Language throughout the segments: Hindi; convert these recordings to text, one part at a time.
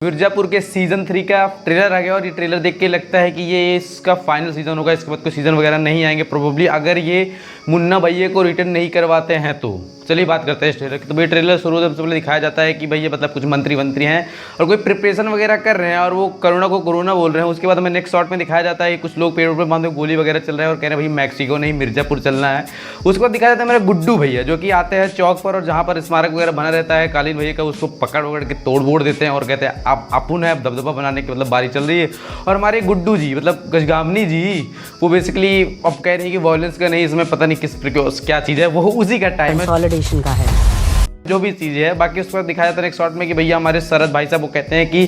मिर्जापुर के सीजन 3 का ट्रेलर आ गया और ये ट्रेलर देख के लगता है कि ये इसका फाइनल सीजन होगा। इसके बाद कोई सीजन वगैरह नहीं आएंगे प्रोबेबली, अगर ये मुन्ना भैया को रिटर्न नहीं करवाते हैं तो। चलिए बात करते हैं इस ट्रेलर की। तो भाई ट्रेलर शुरू सबसे पहले दिखाया जाता है कि भैया मतलब कुछ मंत्री हैं और कोई प्रिपरेशन वगैरह कर रहे हैं और वो कोरोना को कोरोना बोल रहे हैं। उसके बाद हमें नेक्स्ट शॉट में दिखाया जाता है कुछ लोग पेड़ों पर बांधे गोली वगैरह चल रहे हैं और कह रहे हैं भाई मैक्सिको नहीं मिर्जापुर चलना है। उसके बाद दिखाया जाता है मेरे गुड्डू भैया जो कि आते हैं चौक पर और जहाँ पर स्मारक वगैरह बना रहता है कालीन भैया का, उसको पकड़ वकड़ के तोड़ बोड़ देते हैं और कहते हैं आप अपुन है, अब दबदबा बनाने की मतलब बारी चल रही है। और हमारे गुड्डू जी मतलब गजगामनी जी वो बेसिकली अब कह रही है कि वायलेंस का नहीं, इसमें पता नहीं किस क्या चीज़ है, वो उसी का टाइम है कंसोलिडेशन का है जो भी चीज़ है। बाकी उसके बाद दिखाया जाता है एक शॉट में कि भैया हमारे शरद भाई साहब वो कहते हैं कि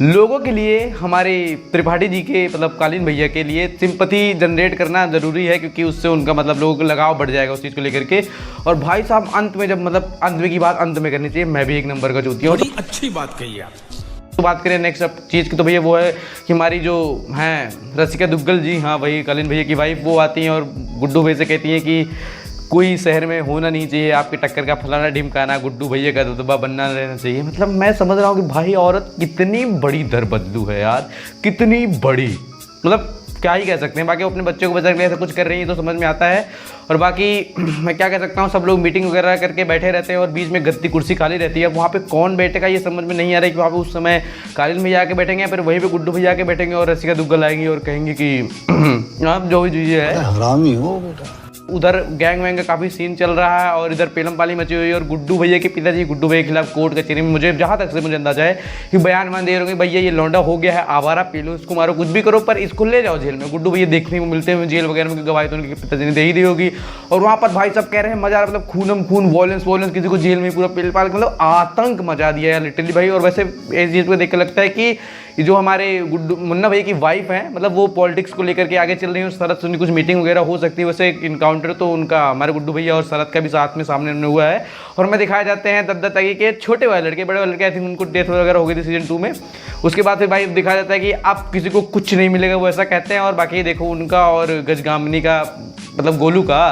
लोगों के लिए हमारे त्रिपाठी जी के मतलब कालीन भैया के लिए सिंपैथी जनरेट करना ज़रूरी है क्योंकि उससे उनका मतलब लोगों को लगाव बढ़ जाएगा उस चीज़ को लेकर के। और भाई साहब अंत में जब मतलब अंत में की बात अंत में करनी चाहिए, मैं भी एक नंबर का चूतिया हूँ। अच्छी बात कही आप। तो बात करें नेक्स्ट चीज़ की तो भैया वो है कि हमारी जो हैं रसिका दुग्गल जी, हाँ वही कालीन भैया की वाइफ, वो आती हैं और गुड्डू भैया से कहती हैं कि कोई शहर में होना नहीं चाहिए आपकी टक्कर का फलाना ढिमकाना, गुड्डू भैया का दबदबा बनना रहना चाहिए। मतलब मैं समझ रहा हूँ कि भाई औरत कितनी बड़ी दर बदलू है यार, कितनी बड़ी, मतलब क्या ही कह सकते हैं। बाकी अपने बच्चों को बचाने के लिए ऐसा कुछ कर रही है तो समझ में आता है। और बाकी मैं क्या कह सकता हूँ, सब लोग मीटिंग वगैरह करके बैठे रहते हैं और बीच में गद्दी कुर्सी खाली रहती है। वहाँ पे कौन बैठेगा ये समझ में नहीं आ रहा है कि वहाँ पे उस समय कालीन भैया आके बैठेंगे, फिर वहीं पे गुड्डू भैया आके बैठेंगे और रसिका दुग्गल आएंगी और कहेंगे कि आप जो भी चीज़ें है हरामी हो बेटा। उधर गैंग वैंग का काफ़ी सीन चल रहा है और इधर पेलम पाली मची हुई है। और गुड्डू भैया के पिताजी गुड्डू भैया के खिलाफ कोर्ट कचहरी में मुझे जहाँ तक से मुझे अंदाजा है कि बयान मान दे रहे हैं भैया ये लौंडा हो गया है आवारा, पेलो इसको मारो कुछ भी करो पर इसको ले जाओ जेल में। गुड्डू भैया देखने को मिलते हैं जेल वगैरह में, गवाही तो उनके पिताजी ने दे ही दी होगी। और वहाँ पर भाई सब कह रहे हैं मजा मतलब खूनम खून वॉयलेंस किसी को जेल में पूरा पेल पाल मतलब आतंक मचा दिया है लिटरली भाई। और वैसे इस चीज़ को देख के लगता है कि जो हमारे गुड्डू मुन्ना भैया की वाइफ है मतलब वो पॉलिटिक्स को लेकर के आगे चल रही है। शरद से कुछ मीटिंग वगैरह हो सकती है। वैसे इनकाउंटर तो उनका हमारे गुड्डू भैया और शरद का भी साथ में सामने हुआ है। और मैं दिखाए जाते हैं दत्तागी के छोटे वाले लड़के, बड़े वाले लड़के आई थिंक उनको डेथ वगैरह हो गई थी सीजन 2 में। उसके बाद फिर भाई दिखाया जाता है कि अब किसी को कुछ नहीं मिलेगा, वो ऐसा कहते हैं। और बाकी देखो उनका और गजगामनी का मतलब गोलू का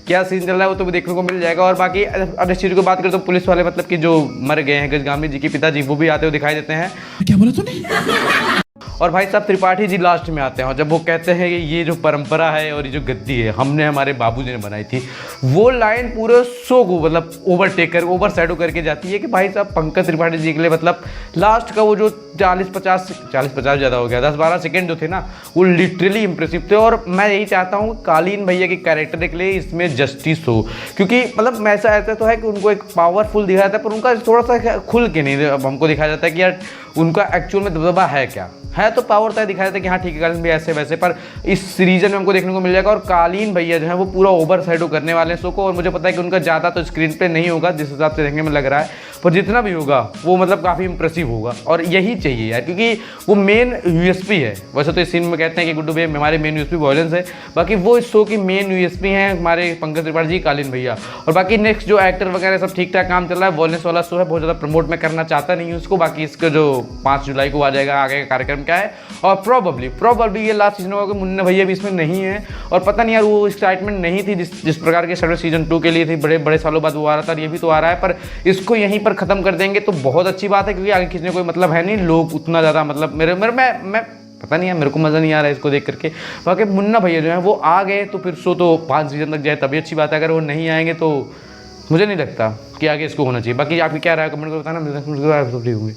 क्या सीन चल रहा है वो तो भी देखने को मिल जाएगा। और बाकी अब इस चीज़ को बात करें तो पुलिस वाले मतलब कि जो मर गए हैं गजगामनी जी के पिताजी वो भी आते हुए दिखाई देते हैं। क्या बोला तूने? और भाई साहब त्रिपाठी जी लास्ट में आते हैं और जब वो कहते हैं कि ये जो परंपरा है और ये जो गद्दी है हमने हमारे बाबूजी ने बनाई थी, वो लाइन पूरे शो को मतलब ओवर शैडो करके जाती है कि भाई साहब पंकज त्रिपाठी जी के लिए मतलब लास्ट का वो जो 40-50 ज़्यादा हो गया 10-12 सेकेंड जो थे ना वो लिटरली इंप्रेसिव थे। और मैं यही चाहता हूँ कालीन भैया के कैरेक्टर के लिए इसमें जस्टिस हो, क्योंकि मतलब ऐसा तो है कि उनको एक पावरफुल दिखाया जाता है पर उनका थोड़ा सा खुल के नहीं हमको दिखाया जाता है कि यार उनका एक्चुअल में दबदबा है क्या है। तो पावर तो दिखाया जाता है कि हाँ ठीक है कालीन भैया ऐसे वैसे, पर इस सीरीजन में हमको देखने को मिल जाएगा। और कालीन भैया जो है वो पूरा ओवर साइड करने वाले हैं शो को। और मुझे पता है कि उनका ज़्यादा तो स्क्रीन पे नहीं होगा जिस हिसाब से देखने में लग रहा है, पर जितना भी होगा वो मतलब काफ़ी इंप्रेसिव होगा और यही चाहिए यार, क्योंकि वो मेन यूएसपी है। वैसे तो इस सीन में कहते हैं कि गुड्डू भैया हमारे मेन यूएसपी वॉयलेंस है, बाकी वो इस शो की मेन यूएसपी हैं हमारे पंकज त्रिपाठी जी कालीन भैया। और बाकी नेक्स्ट जो एक्टर वगैरह सब ठीक ठाक काम चल रहा है। वॉयलेंस वाला शो है, बहुत ज़्यादा प्रमोट मैं करना चाहता नहीं हूँ उसको। बाकी इसका जो 5 जुलाई को आ जाएगा आगे का कार्यक्रम क्या है। और प्रोबेबली ये लास्ट सीजन होगा कि मुन्ना भैया भी इसमें नहीं है। और पता नहीं यार वो एक्साइटमेंट नहीं थी जिस प्रकार के सीजन 2 के लिए थी, बड़े सालों बाद वो आ रहा था और ये भी तो आ रहा है। पर इसको यहीं पर ख़त्म कर देंगे तो बहुत अच्छी बात है, क्योंकि आगे खींचने कोई मतलब है नहीं। लोग उतना ज़्यादा मतलब मैं पता नहीं है, मेरे को मज़ा नहीं आ रहा है इसको देख करके। बाकी मुन्ना भैया जो है वो आ गए तो फिर शो तो 5 सीजन तक जाए तभी अच्छी बात है। अगर वो नहीं आएंगे तो मुझे नहीं लगता कि आगे इसको होना चाहिए। बाकी आपकी क्या राय कमेंट कर बताना, मिलते हैं होंगे।